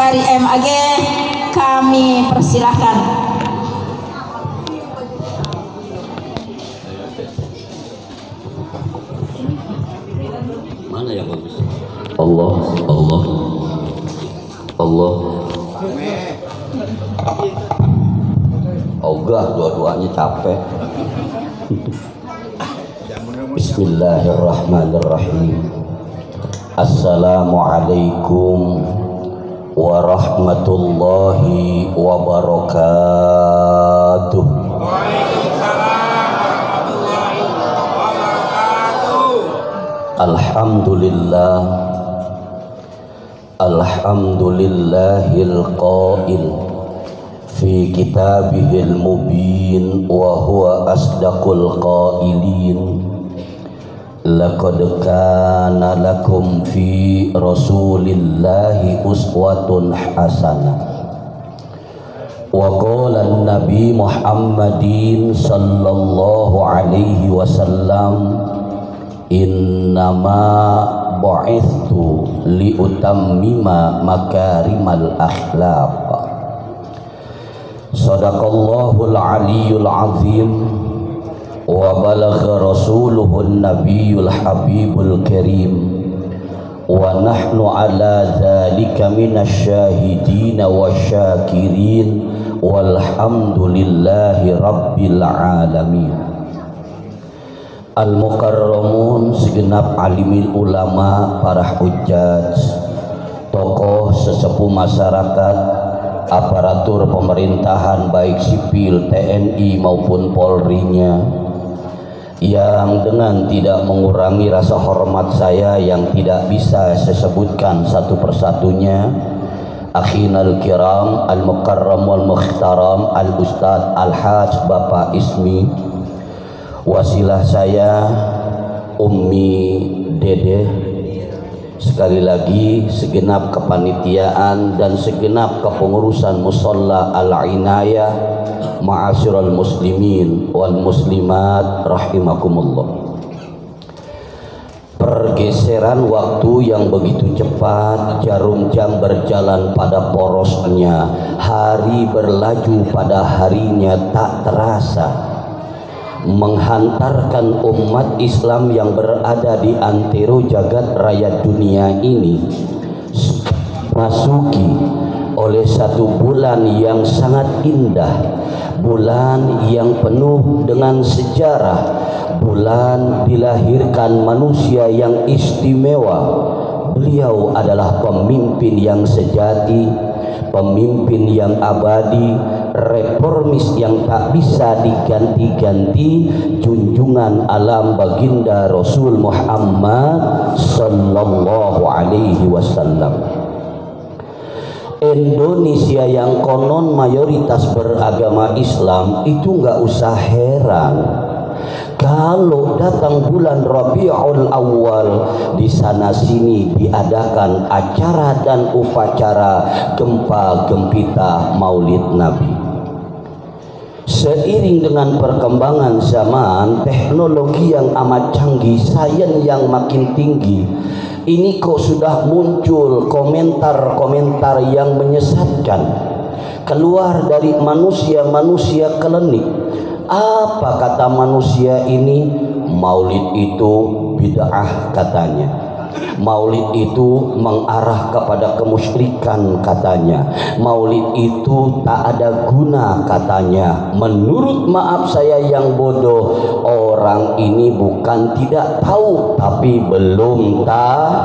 Safari MAG kami persilahkan. Mana yang bagus? Allah, Allah, Allah. Ogah dua-duanya capek. Bismillahirrahmanirrahim. Assalamualaikum warahmatullahi wabarakatuh. Alhamdulillah, alhamdulillahil qail fi kitabihil mubin wa huwa asdaqul qailin. Laqad kana lakum fi rasulillahi uswatun hasanah. Wa qala an-nabi Muhammadin sallallahu alaihi wasallam, innama bu'ithtu liutammima makarimal akhlaq. Sadaqallahul aliyyul azim wa balagha rasuluhun nabiyul habibul karim wa nahnu ala dzalika minasy syahidin wasyakirin walhamdulillahi rabbil alamin. Al-mukarramun, segenap alimil ulama, para hujjaj, tokoh sesepuh masyarakat, aparatur pemerintahan baik sipil, TNI maupun Polri-nya, yang dengan tidak mengurangi rasa hormat saya yang tidak bisa saya sebutkan satu persatunya, akhinal kiram, al-mukarram wal mukhtaram, al-ustadz al-hajj Bapak Ismi, wasilah saya Ummi Dede, sekali lagi segenap kepanitiaan dan segenap kepengurusan musolla al-inayah, ma'asyiral muslimin wal muslimat rahimakumullah. Pergeseran waktu yang begitu cepat, jarum jam berjalan pada porosnya, hari berlaju pada harinya tak terasa, menghantarkan umat Islam yang berada di antero jagat raya dunia ini masuki oleh satu bulan yang sangat indah, bulan yang penuh dengan sejarah, bulan dilahirkan manusia yang istimewa. Beliau adalah pemimpin yang sejati, pemimpin yang abadi, reformis yang tak bisa diganti-ganti, junjungan alam baginda Rasul Muhammad sallallahu alaihi wasallam. Indonesia yang konon mayoritas beragama Islam itu nggak usah heran kalau datang bulan Rabiul Awal di sana sini diadakan acara dan upacara gempa gempita Maulid Nabi. Seiring dengan perkembangan zaman, teknologi yang amat canggih, sains yang makin tinggi, ini kok sudah muncul komentar-komentar yang menyesatkan keluar dari manusia-manusia klinik. Apa kata manusia ini? Maulid itu bid'ah katanya, maulid itu mengarah kepada kemusyrikan katanya, maulid itu tak ada guna katanya. Menurut maaf saya yang bodoh, orang ini bukan tidak tahu tapi belum tahu.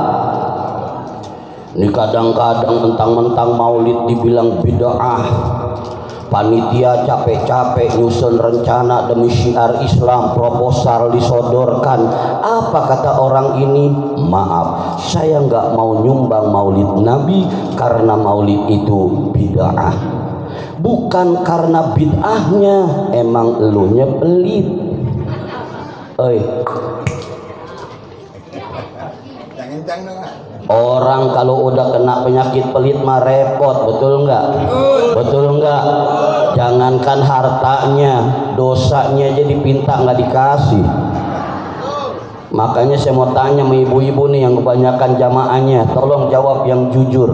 Ini kadang-kadang mentang-mentang maulid dibilang bid'ah, panitia capek-capek nyusun rencana demi syiar Islam, proposal disodorkan. Apa kata orang ini? Maaf, saya nggak mau nyumbang maulid Nabi karena maulid itu bid'ah. Bukan karena bid'ahnya, emang elunya pelit. Orang kalau udah kena penyakit pelit mah repot, betul nggak? Betul nggak? Jangankan hartanya, dosanya aja dipinta nggak dikasih. Makanya saya mau tanya sama ibu-ibu nih yang kebanyakan jamaahnya, tolong jawab yang jujur.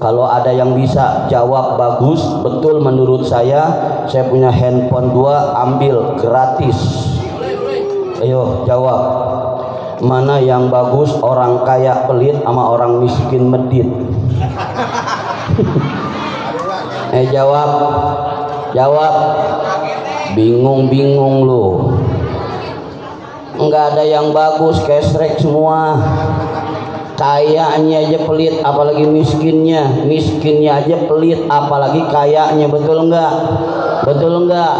Kalau ada yang bisa jawab bagus, betul menurut saya punya handphone 2, ambil gratis. Ayo jawab. Mana yang bagus, orang kaya pelit sama orang miskin medit? Jawab. Jawab. Bingung-bingung lu. Enggak ada yang bagus, kesrek semua. Kayanya aja pelit, apalagi miskinnya. Miskinnya aja pelit, apalagi kayanya. Betul enggak? Betul enggak?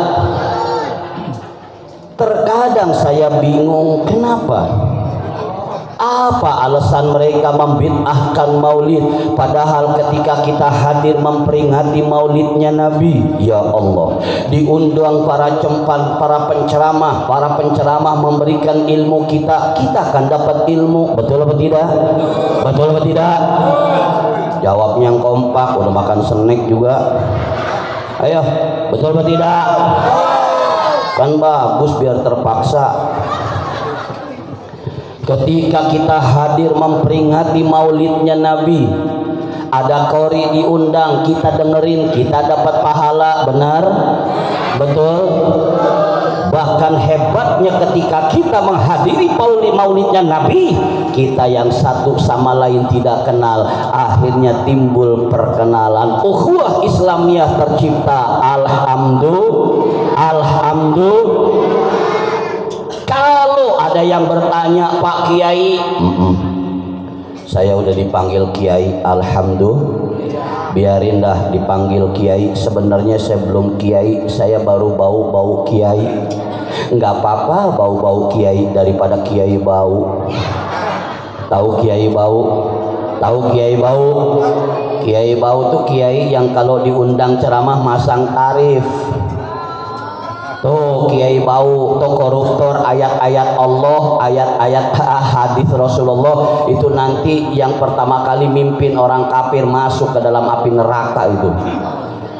Terkadang saya bingung, kenapa? Apa alasan mereka membid'ahkan maulid, padahal ketika kita hadir memperingati maulidnya Nabi, ya Allah, diundang para penceramah memberikan ilmu kita akan dapat ilmu. Betul apa tidak? Betul apa tidak? Jawabnya yang kompak, udah makan snack juga. Ayo, betul apa tidak? Kan bagus biar terpaksa. Ketika kita hadir memperingati maulidnya Nabi, ada qori diundang, kita dengerin, kita dapat pahala. Benar? Betul? Bahkan hebatnya ketika kita menghadiri maulidnya Nabi, kita yang satu sama lain tidak kenal, akhirnya timbul perkenalan. Ukhuwah Islamiyah tercipta. Alhamdulillah. Kalau ada yang bertanya, Pak Kiai, saya udah dipanggil Kiai, alhamdulillah. Biarin dah dipanggil Kiai. Sebenarnya saya belum Kiai, saya baru bau-bau Kiai. Nggak apa-apa bau-bau Kiai daripada Kiai bau. Tahu Kiai bau? Tahu Kiai bau? Kiai bau tuh kiai yang kalau diundang ceramah masang tarif. Tuh kiai bau, tuh koruptor, ayat-ayat Allah, ayat-ayat hadis Rasulullah itu nanti yang pertama kali mimpin orang kafir masuk ke dalam api neraka itu.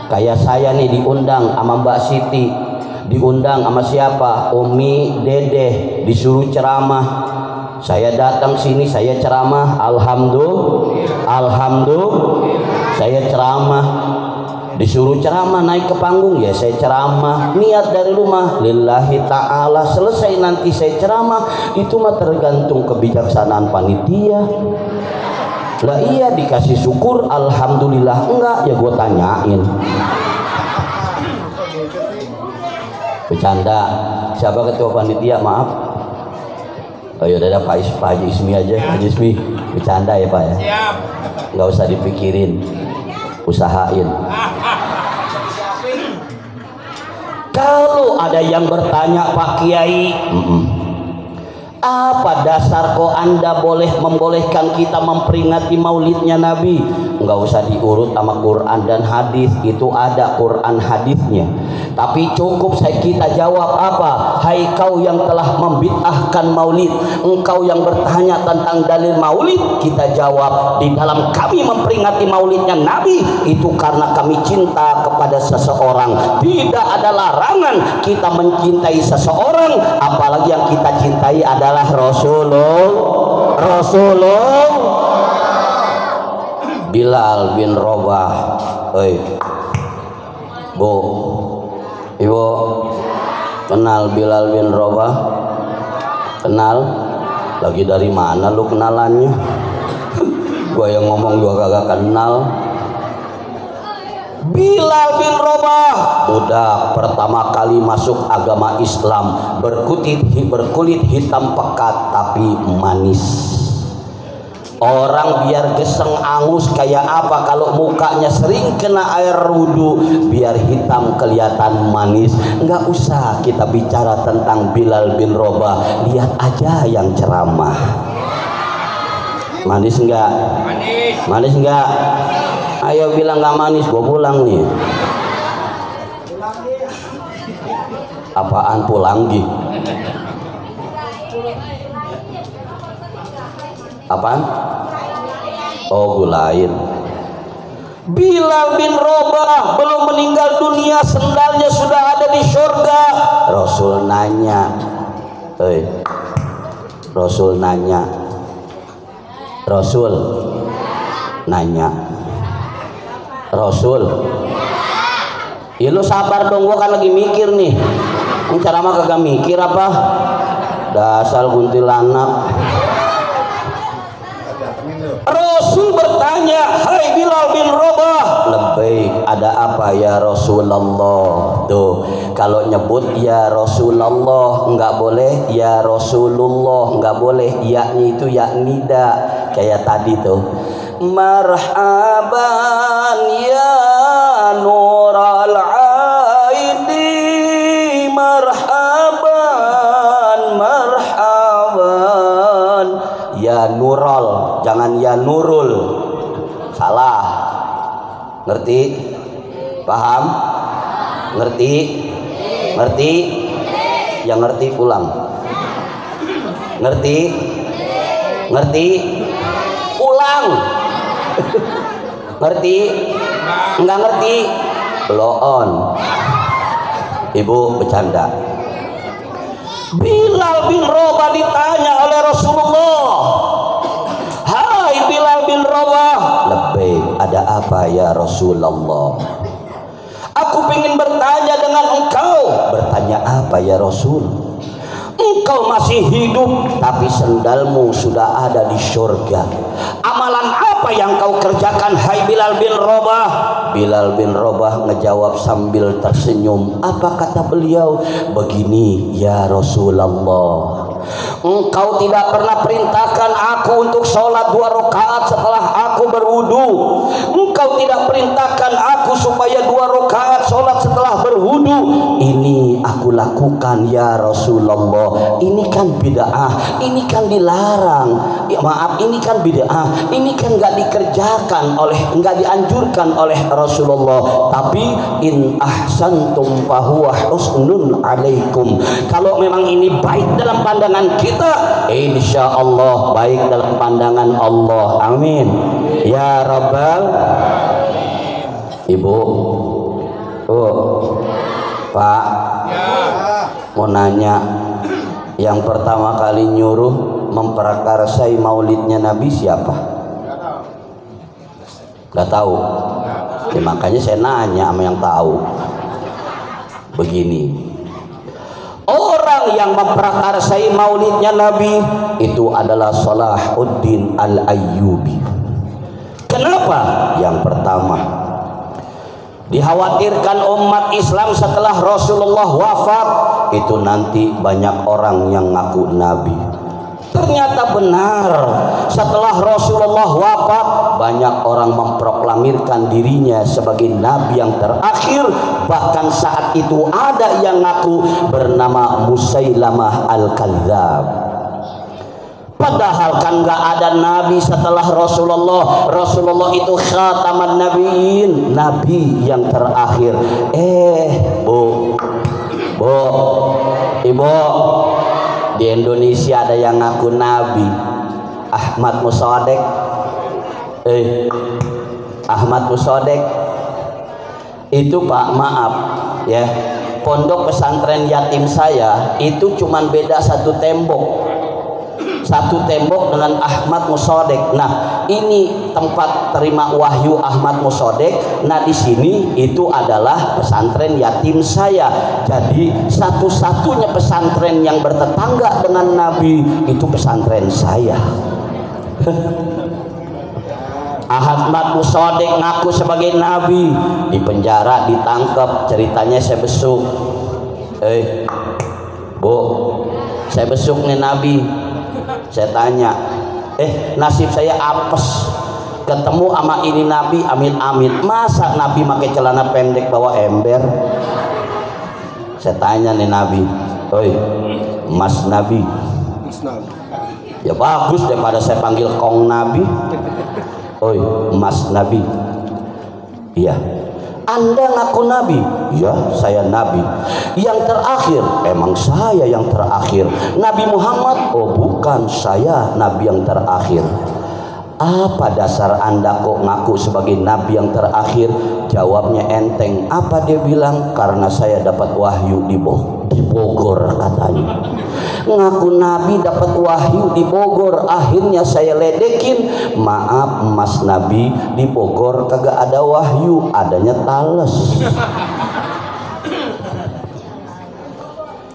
Kayak saya nih diundang sama Mbak Siti, diundang sama siapa? Umi, Dedeh, disuruh ceramah. Saya datang sini, saya ceramah, alhamdulillah, saya ceramah. Disuruh ceramah naik ke panggung, ya saya ceramah, niat dari rumah lillahi ta'ala. Selesai nanti saya ceramah, itu mah tergantung kebijaksanaan panitia. Lah iya, dikasih syukur alhamdulillah, enggak ya gue tanyain. Bercanda. Siapa ketua panitia? Maaf. Oh ya udah Pak Haji Ismi aja. Haji Ismi bercanda ya Pak ya. Siap. Nggak usah dipikirin, usahain. Kalau ada yang bertanya, Pak Kiai, apa dasar kok Anda membolehkan kita memperingati maulidnya Nabi? Nggak usah diurut sama Quran dan hadis, itu ada Quran hadisnya. Tapi cukup kita jawab apa? Hai kau yang telah membid'ahkan maulid, engkau yang bertanya tentang dalil maulid, kita jawab di dalam kami memperingati maulidnya Nabi itu karena kami cinta kepada seseorang. Tidak ada larangan kita mencintai seseorang, apalagi yang kita cintai adalah Rasulullah. Bilal bin Rabah, oi, Bu, Ibu, kenal Bilal bin Rabah? Kenal? Lagi dari mana lu kenalannya? Gua yang ngomong juga kagak kenal. Bilal bin Rabah, budak pertama kali masuk agama Islam, berkulit hitam pekat tapi manis. Orang biar geseng angus kayak apa kalau mukanya sering kena air wudu, biar hitam kelihatan manis. Nggak usah kita bicara tentang Bilal bin Rabah, lihat aja yang ceramah. Manis nggak? Manis nggak? Ayo bilang nggak manis, gua pulang nih. Apaan pulang Gi? Apaan? Oh gulain. Bilal bin Rabah belum meninggal dunia, sendalnya sudah ada di surga. Rasul nanya, Rasul nanya, Rasul. Ya lu sabar dong, gua kan lagi mikir nih. Ini cara mah kagak mikir apa? Dasar kuntilanak. Rasul bertanya, "Hai Bilal bin Rabah." Labbaik, ada apa ya Rasulullah? Tuh, kalau nyebut ya Rasulullah enggak boleh ya Rasulullah, enggak boleh ya-nya itu ya nida. Kayak tadi tuh. Marhaban ya nural aini, marhaban marhaban ya nurul, jangan ya nurul, salah. Ngerti? Paham? Ngerti? Ngerti? Yang ngerti pulang. Ngerti? Ngerti? Pulang. Ngerti? Enggak ngerti? Blow on. Ibu bercanda. Bilal bin Rabah ditanya oleh Rasulullah, "Hai Bilal bin Rabah." Labbaik, ada apa ya Rasulullah? Aku ingin bertanya dengan engkau. Bertanya apa ya Rasul? Engkau masih hidup tapi sendalmu sudah ada di surga. Amalan apa yang kau kerjakan hai Bilal bin Rabah? Bilal bin Rabah ngejawab sambil tersenyum. Apa kata beliau? Begini ya Rasulullah, engkau tidak pernah perintahkan aku untuk sholat 2 rakaat setelah aku berwudu. Engkau tidak perintahkan aku supaya 2 rakaat sholat setelah berwudu. Ini aku lakukan ya Rasulullah. Ini kan bid'ah, ini kan dilarang. Ya, maaf, ini kan bid'ah, ini kan nggak dikerjakan oleh, nggak dianjurkan oleh Rasulullah. Tapi in ahsantum fahuwa husnun alaikum. Kalau memang ini baik dalam pandangan kita, insya Allah baik dalam pandangan Allah. Amin ya Rabbal. Ibu, Pak, mau nanya. Yang pertama kali nyuruh memprakarsai maulidnya Nabi siapa? Gak tahu. Ya, makanya saya nanya sama yang tahu. Begini, orang yang memprakarsai maulidnya Nabi itu adalah Salahuddin Al-Ayyubi. Kenapa? Yang pertama, dikhawatirkan umat Islam setelah Rasulullah wafat itu nanti banyak orang yang ngaku Nabi. Ternyata benar, setelah Rasulullah wafat banyak orang memproklamirkan dirinya sebagai Nabi yang terakhir. Bahkan saat itu ada yang ngaku bernama Musailamah Al-Kadzab. Padahal kan gak ada Nabi setelah Rasulullah. Rasulullah itu khataman nabiyyin, Nabi yang terakhir. Bu, Ibu, di Indonesia ada yang ngaku Nabi. Ahmad Musodek. Ahmad Musodek itu, Pak, maaf ya, pondok pesantren yatim saya itu cuman beda satu tembok dengan Ahmad Musodek. Nah, ini tempat terima wahyu Ahmad Musodek. Nah, di sini itu adalah pesantren yatim saya. Jadi satu-satunya pesantren yang bertetangga dengan Nabi itu pesantren saya. Ahmad Musodek ngaku sebagai Nabi, di penjara, ditangkap. Ceritanya saya besuk. Bu, saya besuk nih Nabi. Saya tanya, nasib saya apes ketemu sama ini Nabi, amit-amit. Masa Nabi pakai celana pendek bawa ember? Saya tanya nih Nabi, Mas Nabi. Ya bagus daripada saya panggil Kong Nabi. Mas Nabi. Iya. Anda ngaku Nabi? Ya, saya Nabi yang terakhir. Emang saya yang terakhir? Nabi Muhammad? Oh bukan, saya Nabi yang terakhir. Apa dasar Anda kok ngaku sebagai Nabi yang terakhir? Jawabnya enteng. Apa dia bilang? Karena saya dapat wahyu di bawah. di Bogor katanya. Ngaku Nabi dapat wahyu di Bogor, akhirnya saya ledekin. Maaf Mas Nabi, di Bogor kagak ada wahyu, adanya tales.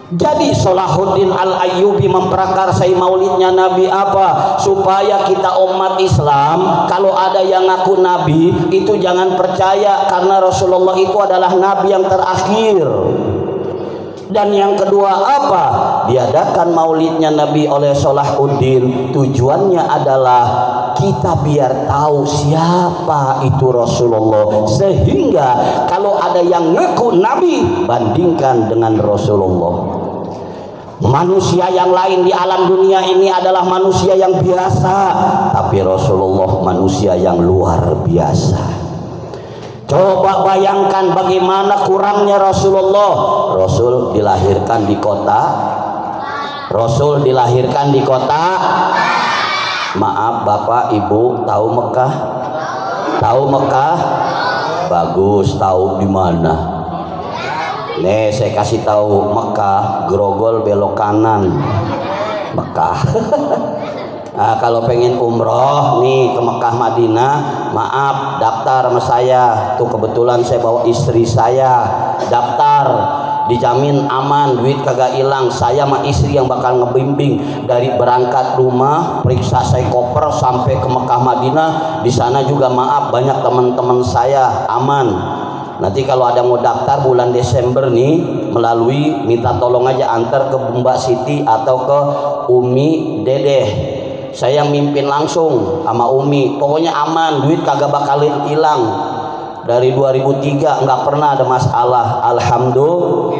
Jadi Salahuddin Al-Ayyubi memprakarsai maulidnya Nabi apa? Supaya kita umat Islam kalau ada yang ngaku Nabi itu jangan percaya, karena Rasulullah itu adalah Nabi yang terakhir. Dan yang kedua apa? Diadakan maulidnya Nabi oleh Salahuddin, tujuannya adalah kita biar tahu siapa itu Rasulullah, sehingga kalau ada yang ngaku Nabi bandingkan dengan Rasulullah. Manusia yang lain di alam dunia ini adalah manusia yang biasa, tapi Rasulullah manusia yang luar biasa. Coba bayangkan bagaimana kurangnya Rasulullah. Rasul dilahirkan di kota. Rasul dilahirkan di kota. Maaf Bapak Ibu, tahu Mekah? Tahu Mekah? Bagus, tahu di mana? Nih saya kasih tahu, Mekah, Grogol belok kanan. Mekah. Nah, kalau pengen umroh nih ke Mekah Madinah, maaf daftar sama saya. Tuh kebetulan saya bawa istri saya, daftar, dijamin aman, duit kagak hilang. Saya sama istri yang bakal ngebimbing dari berangkat rumah, periksa saya koper sampai ke Mekah Madinah. Di sana juga maaf banyak teman-teman saya aman. Nanti kalau ada mau daftar bulan Desember nih, melalui minta tolong aja antar ke Mbak Siti atau ke Umi Dedeh. Saya mimpin langsung sama Umi. Pokoknya aman, duit kagak bakal hilang. Dari 2003 nggak pernah ada masalah. Alhamdulillah.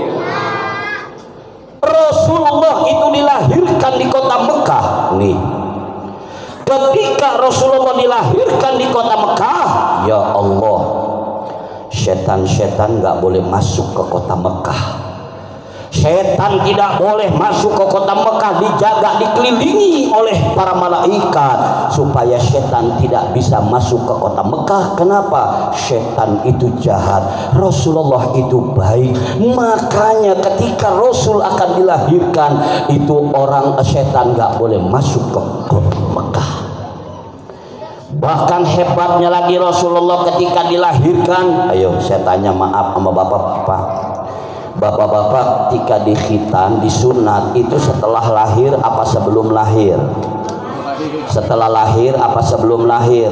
Rasulullah itu dilahirkan di kota Mekah. Nih, ketika Rasulullah dilahirkan di kota Mekah, ya Allah, setan-setan nggak boleh masuk ke kota Mekah. Setan tidak boleh masuk ke kota Mekah, dijaga, dikelilingi oleh para malaikat supaya setan tidak bisa masuk ke kota Mekah. Kenapa? Setan itu jahat, Rasulullah itu baik. Makanya ketika Rasul akan dilahirkan itu orang setan nggak boleh masuk ke kota Mekah. Bahkan hebatnya lagi Rasulullah ketika dilahirkan, ayo saya tanya maaf sama bapak-bapak, bapak-bapak ketika dikhitan, disunat itu setelah lahir apa sebelum lahir? Setelah lahir apa sebelum lahir?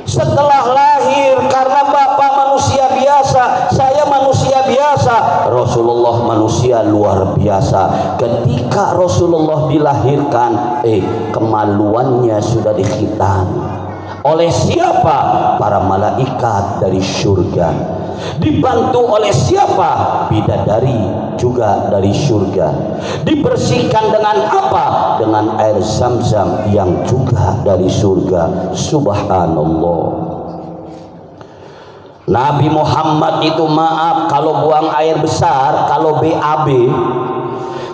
Setelah lahir, karena bapak manusia biasa, saya manusia biasa, Rasulullah manusia luar biasa. Ketika Rasulullah dilahirkan, kemaluannya sudah dikhitan. Oleh siapa? Para malaikat dari surga. Dibantu oleh siapa? Bidadari juga dari surga. Dibersihkan dengan apa? Dengan air Zam-Zam yang juga dari surga. Subhanallah. Nabi Muhammad itu maaf kalau buang air besar, kalau BAB,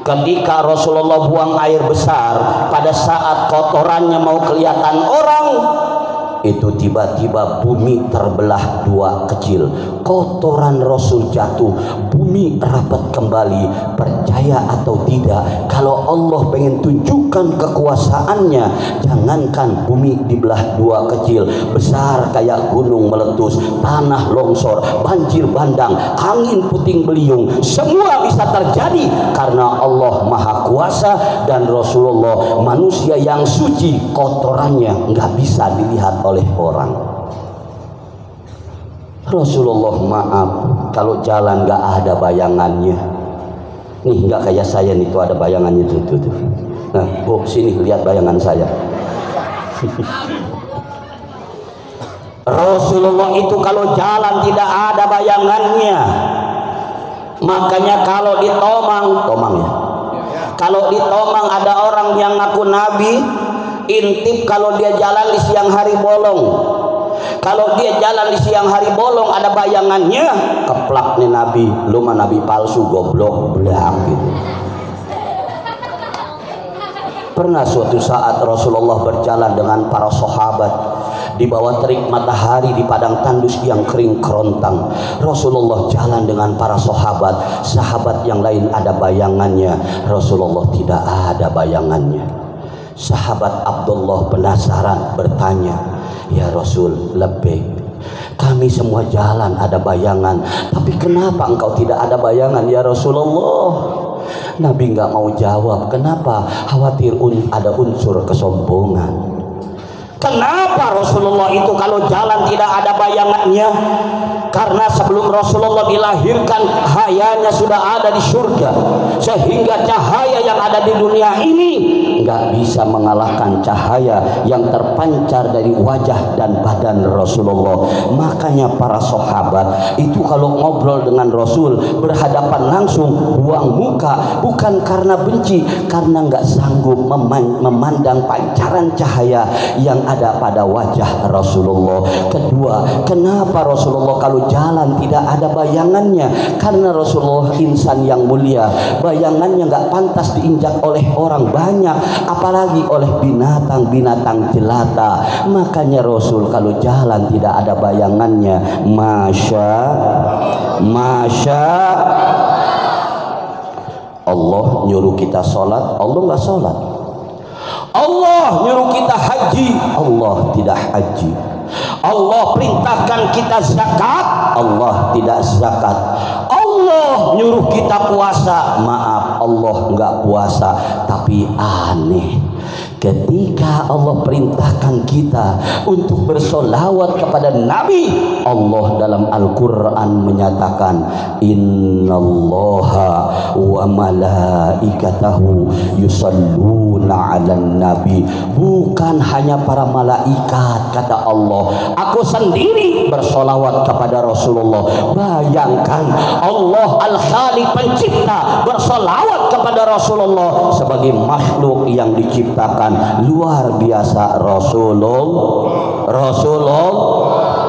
ketika Rasulullah buang air besar, pada saat kotorannya mau kelihatan orang, itu tiba-tiba bumi terbelah dua kecil. Kotoran Rasul jatuh, bumi rapat kembali. Percaya atau tidak, kalau Allah pengen tunjukkan kekuasaannya, jangankan bumi dibelah dua kecil, besar kayak gunung meletus, tanah longsor, banjir bandang, angin puting beliung, semua bisa terjadi karena Allah Maha Kuasa. Dan Rasulullah manusia yang suci, kotorannya nggak bisa dilihat oleh orang. Rasulullah maaf kalau jalan nggak ada bayangannya. Nih nggak kayak saya nih, tuh ada bayangannya tuh. Nah, Bu, sini lihat bayangan saya. Rasulullah itu kalau jalan tidak ada bayangannya. Makanya kalau di Tomang ya. Kalau di Tomang ada orang yang ngaku Nabi, intip kalau dia jalan di siang hari bolong. Kalau dia jalan di siang hari bolong ada bayangannya, keplak nih Nabi, lu mah Nabi palsu goblok, belang gitu. Pernah suatu saat Rasulullah berjalan dengan para sahabat di bawah terik matahari di padang tandus yang kering kerontang. Rasulullah jalan dengan para sahabat. Sahabat yang lain ada bayangannya, Rasulullah tidak ada bayangannya. Sahabat Abdullah penasaran bertanya, "Ya Rasul, lebih kami semua jalan ada bayangan, tapi kenapa engkau tidak ada bayangan ya Rasulullah?" Nabi nggak mau jawab. Kenapa? Khawatir ada unsur kesombongan. Kenapa Rasulullah itu kalau jalan tidak ada bayangannya? Karena sebelum Rasulullah dilahirkan, cahayanya sudah ada di surga, sehingga cahaya yang ada di dunia ini nggak bisa mengalahkan cahaya yang terpancar dari wajah dan badan Rasulullah. Makanya para sahabat itu kalau ngobrol dengan Rasul berhadapan langsung, buang muka, bukan karena benci, karena nggak sanggup memandang pancaran cahaya yang ada pada wajah Rasulullah. Kedua, kenapa Rasulullah kalau jalan tidak ada bayangannya? Karena Rasulullah insan yang mulia, bayangannya nggak pantas diinjak oleh orang banyak, apalagi oleh binatang-binatang jelata. Makanya Rasul kalau jalan tidak ada bayangannya. Masya Allah nyuruh kita sholat, Allah nggak sholat. Allah nyuruh kita haji, Allah tidak haji. Allah perintahkan kita zakat, Allah tidak zakat. Allah nyuruh kita puasa, maaf, Allah nggak puasa. Tapi aneh, ketika Allah perintahkan kita untuk bersolawat kepada Nabi, Allah dalam Al-Quran menyatakan, innallaha wa malaikatahu yusalluna 'alan nabi. Bukan hanya para malaikat, kata Allah, aku sendiri bersolawat kepada Rasulullah. Bayangkan Allah Al-Khaliq pencipta bersolawat kepada Rasulullah sebagai makhluk yang diciptakan. Luar biasa Rasulullah.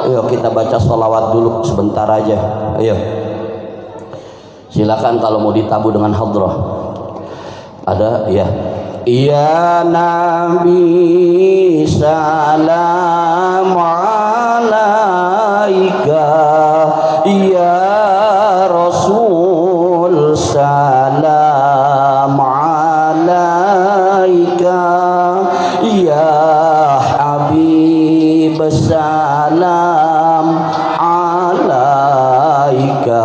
Ayo kita baca sholawat dulu sebentar aja. Ayo, silakan kalau mau ditabu dengan hadrah. Ada ya. Ya Nabi salam alaika, ya Rasul salam alaika, ya Habib salam alaika,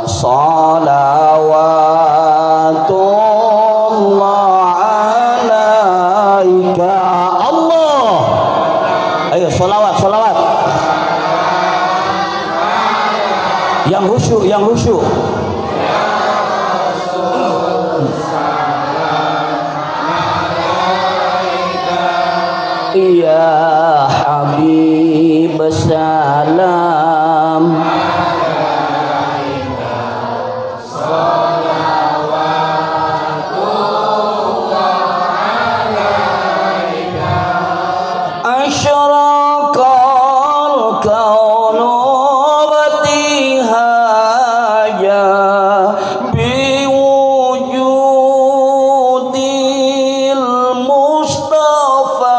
salawatullah alaika. Allah, ayo solawat yang khusyuk. Ya Habib salam asyraqal kaunu batihaja biwujudil Mustafa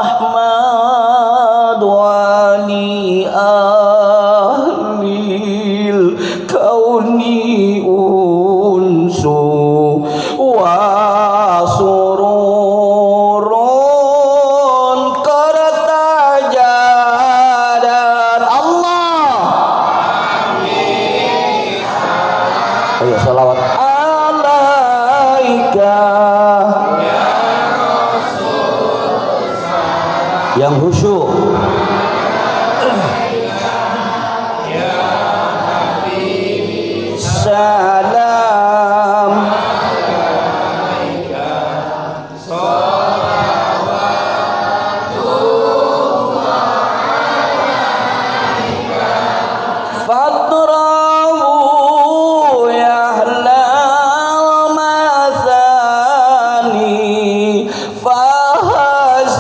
Ahmad wali ahlil kauni unsu wa sururun kartajadan. Allah, ayo salawat alaika yang khusyuk. Salam fatrahu ya ahlal mathani fahazar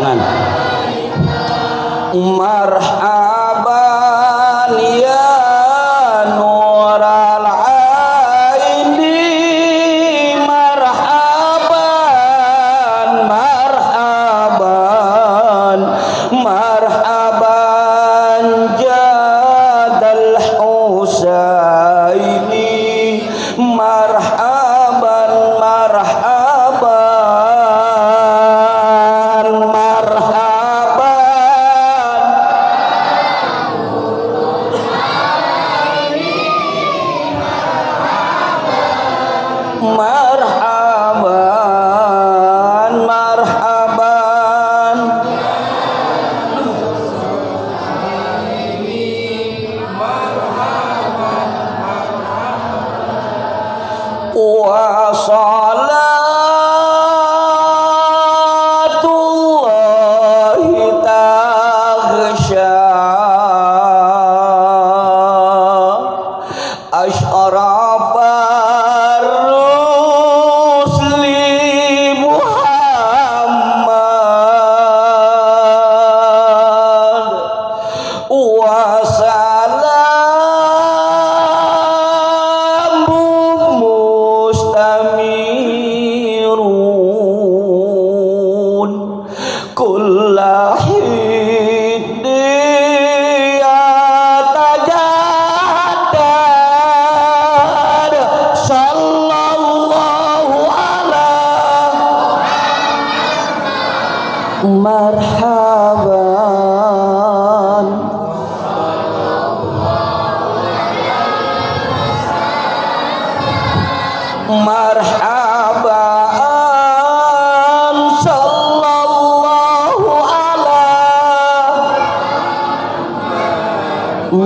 tangan. Marhaban ya nural aini, marhaban marhaban marhaban jadal husaini, marhaban marhaban marhaban. Marhaban marhaban wa salatullahi taghsha asyrafar rusli Muhammad wa salamun mustamirun kullahiddi yatajaddad sallallahu ala marhaban marhaban sallallahu ala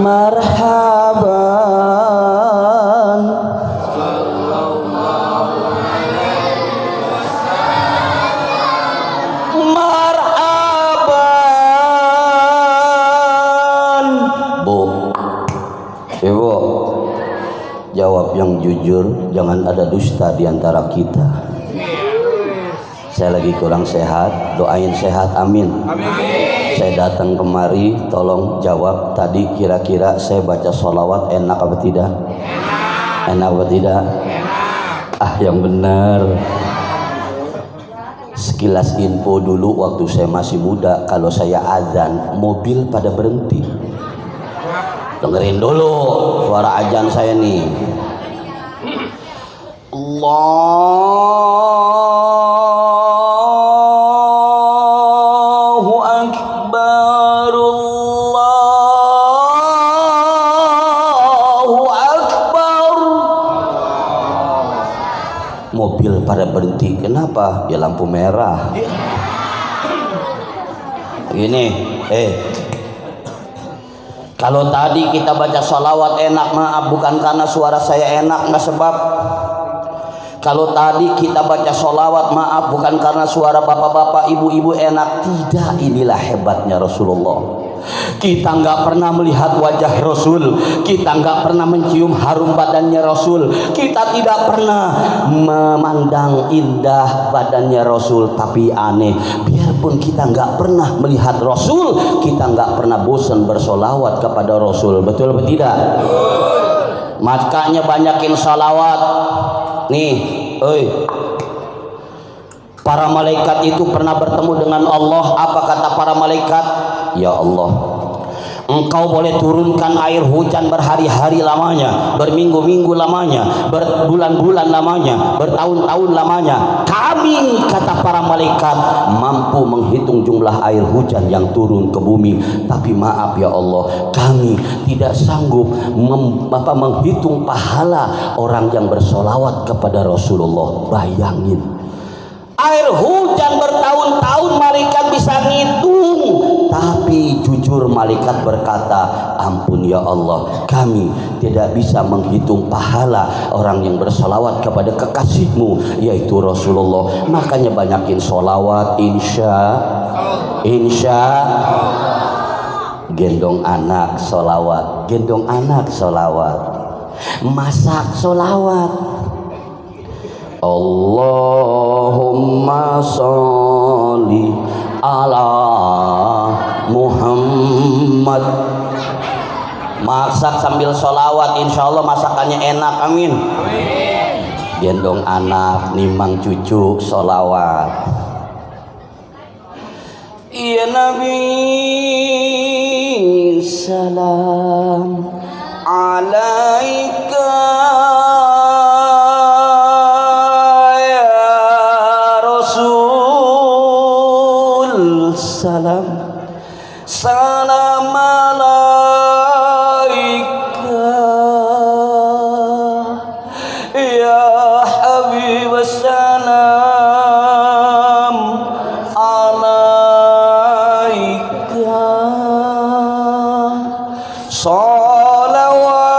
marhaban marhaban. Bu, Ibu, jawab yang jujur, jangan ada dusta di antara kita. Saya lagi kurang sehat, doain sehat, amin. Saya datang kemari, tolong jawab tadi kira-kira saya baca sholawat enak apa tidak? Enak apa tidak? Ah, yang benar. Sekilas info dulu waktu saya masih muda, kalau saya azan mobil pada berhenti. Dengerin dulu suara azan saya nih. Allahu Akbar, Allahu Akbar. Mobil pada berhenti. Kenapa? Ya lampu merah. Gini, kalau tadi kita baca sholawat enak, maaf bukan karena suara saya enak, nggak sebab. Kalau tadi kita baca sholawat, maaf bukan karena suara bapak-bapak, ibu-ibu enak, tidak. Inilah hebatnya Rasulullah. Kita nggak pernah melihat wajah Rasul, kita nggak pernah mencium harum badannya Rasul, kita tidak pernah memandang indah badannya Rasul. Tapi aneh, biarpun kita nggak pernah melihat Rasul, kita nggak pernah bosan bersolawat kepada Rasul. Betul atau tidak? Makanya banyakin salawat. Nih, para malaikat itu pernah bertemu dengan Allah. Apa kata para malaikat? Ya Allah, Engkau boleh turunkan air hujan berhari-hari lamanya, berminggu-minggu lamanya, berbulan-bulan lamanya, bertahun-tahun lamanya. Kami, kata para malaikat, mampu menghitung jumlah air hujan yang turun ke bumi. Tapi maaf ya Allah, kami tidak sanggup menghitung pahala orang yang bersolawat kepada Rasulullah. Bayangin, air hujan bertahun-tahun malaikat bisa ngitung, tapi jujur malaikat berkata, ampun ya Allah, kami tidak bisa menghitung pahala orang yang bersolawat kepada kekasihmu, yaitu Rasulullah. Makanya banyakin solawat, insya gendong anak solawat, gendong anak solawat, masak solawat. Allahumma sholli ala masak sambil sholawat, insya Allah masakannya enak, amin. Gendong anak, nimang cucu, sholawat. Ya Nabi, salam alaika ya Rasul, salam salam alaika ya Habib, salam alaika salawatullah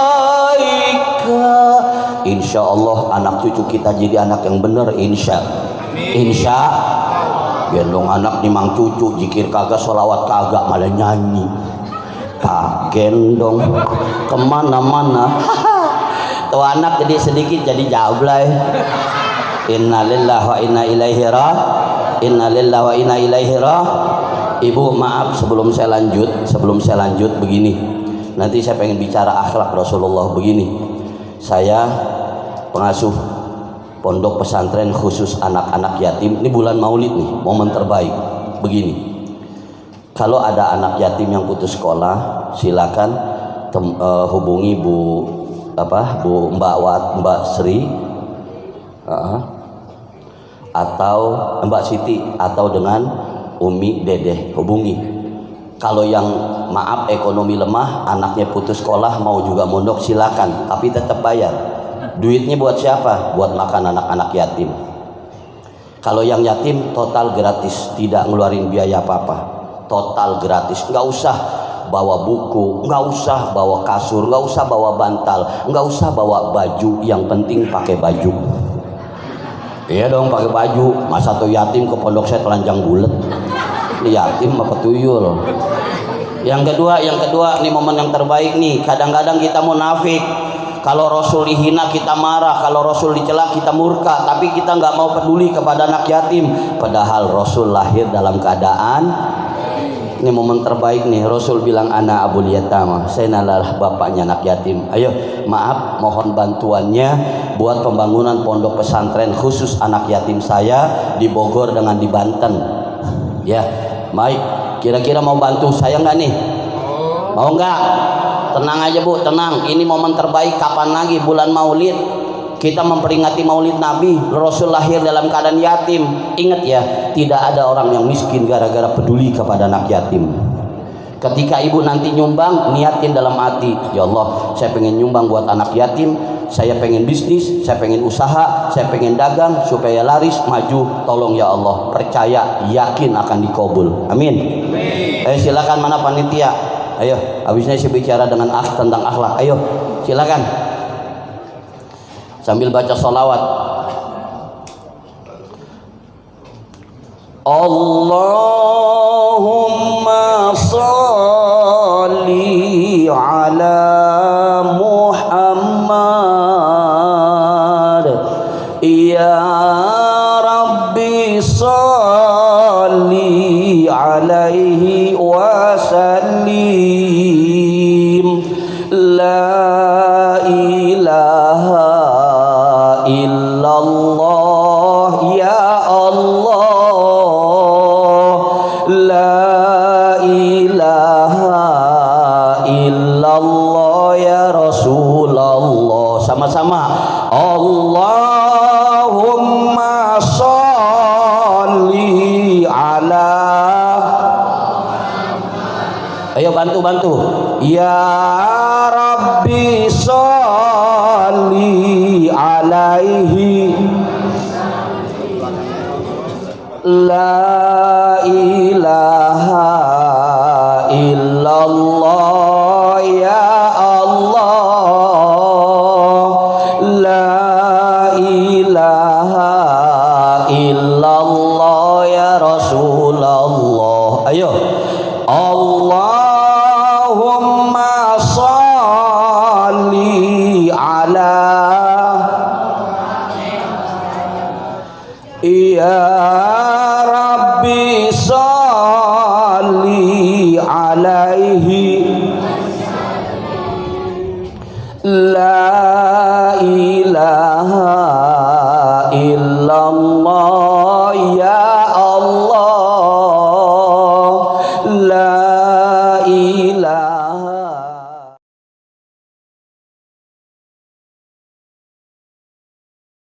alaika. Insya Allah anak cucu kita jadi anak yang benar, insya gendong anak nimang cucu, jikir kagak, sholawat kagak, malah nyanyi. Pak gendong kemana-mana. Tuh anak jadi sedikit jadi jablay. Innalillahi wa inna ilaihi raji'un. Ibu maaf, sebelum saya lanjut begini. Nanti saya pengen bicara akhlak Rasulullah begini. Saya pengasuh pondok pesantren khusus anak-anak yatim. Ini bulan Maulid nih, momen terbaik. Begini, kalau ada anak yatim yang putus sekolah, silakan hubungi Mbak Sri atau Mbak Siti atau dengan Umi Dedeh, hubungi. Kalau yang maaf ekonomi lemah, anaknya putus sekolah mau juga mondok, silakan, tapi tetap bayar. Duitnya buat siapa? Buat makan anak-anak yatim. Kalau yang yatim total gratis, tidak ngeluarin biaya apa-apa, total gratis. Nggak usah bawa buku, nggak usah bawa kasur, nggak usah bawa bantal, nggak usah bawa baju, yang penting pakai baju. Iya dong, pakai baju. Masa tuh yatim ke pondok saya telanjang bulat? Ini yatim apa tuyul? Yang kedua, ini momen yang terbaik nih. Kadang-kadang kita munafik. Kalau Rasul dihina kita marah, kalau Rasul dicela kita murka, tapi kita nggak mau peduli kepada anak yatim. Padahal Rasul lahir dalam keadaan, ini momen terbaik nih. Rasul bilang, ana abul yatama, saya adalah bapaknya anak yatim. Ayo, maaf, mohon bantuannya buat pembangunan pondok pesantren khusus anak yatim saya di Bogor dengan di Banten. Ya, baik. Kira-kira mau bantu saya nggak nih? Mau nggak? Tenang aja Bu, tenang. Ini momen terbaik. Kapan lagi? Bulan Maulid. Kita memperingati Maulid Nabi. Rasul lahir dalam keadaan yatim. Ingat ya, tidak ada orang yang miskin gara-gara peduli kepada anak yatim. Ketika ibu nanti nyumbang, niatin dalam hati, ya Allah, saya pengen nyumbang buat anak yatim, saya pengen bisnis, saya pengen usaha, saya pengen dagang supaya laris maju. Tolong ya Allah, percaya, yakin akan dikabul. Amin. Silakan, mana panitia? Ayo, habisnya saya bicara dengan tentang akhlak. Ayo, silakan. Sambil baca sholawat. Allahumma sholli ala Muhammad. Ya Rabbi sholli alaihi wasallim. La ilaha illallah ya Allah. La ilaha illallah ya Rasulullah. Sama-sama. Allahumma sholli ala. Ayo bantu. Ya Rabbi sholli alaihi. La ilaha illallah ya Allah. La ilaha illallah ya Rasulullah. Ayo. Allahumma sholli ala. Ya Rabbi Rabbi sholli alaihi la ilaha